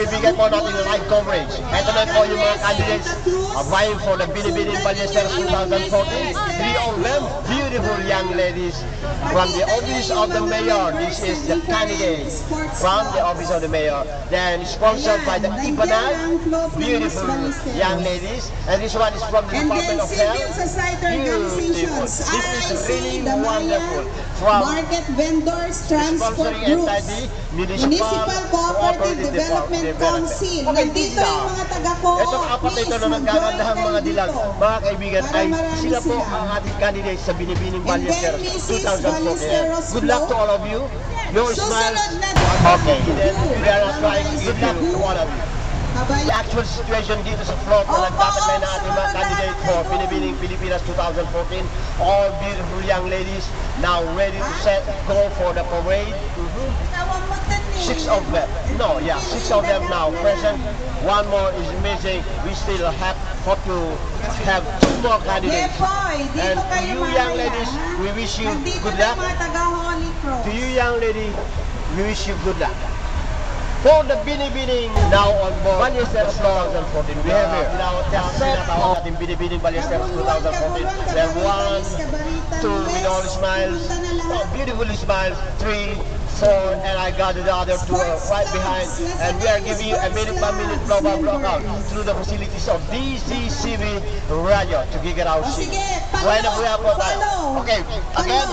bibigyan po natin ng live coverage. Ito na po yung mga candidates vying for the Binibining Ballesteros 2014. 3 of them, beautiful young ladies from the office of the mayor. This is the candidate from the office of the mayor. Then sponsored by the Ibanag, beautiful young ladies. And this one is from the Department of Health. Beautiful. This is really wonderful. From Market Vendors Transport Groups, Municipal Cooperative Development Council. Nandito yung mga taga-co-op. Itong apat ito na nagkakandahang mga dilag, mga kaibigan, ay sila po ang ating candidates sa Binibining Ballesteros 2014. Good luck to all of you. Your smile. Okay, then we are not trying. Good luck to all of you. The actual situation dito sa floor na nagtatagay na ating mga candidate for Binibining Pilipinas 2014. All beautiful young ladies now ready to go for the parade. 6 of them. No, yeah, 6 of them now present. One more is missing. We still have to have 2 more candidates. And to you young ladies, we wish you good luck. To you young lady, we wish you good luck. For the Binibining now on board Ballesteros 2014, we have here tinatawag natin Binibining Ballesteros 2014. We have 1, 2 with all smiles, beautiful smiles, 3, 4, and I got the other 2 right behind. And we are giving you a minute-by-minute block-out through the facilities of DCCB Radio to get our seat. Right na po tayo. Okay, again.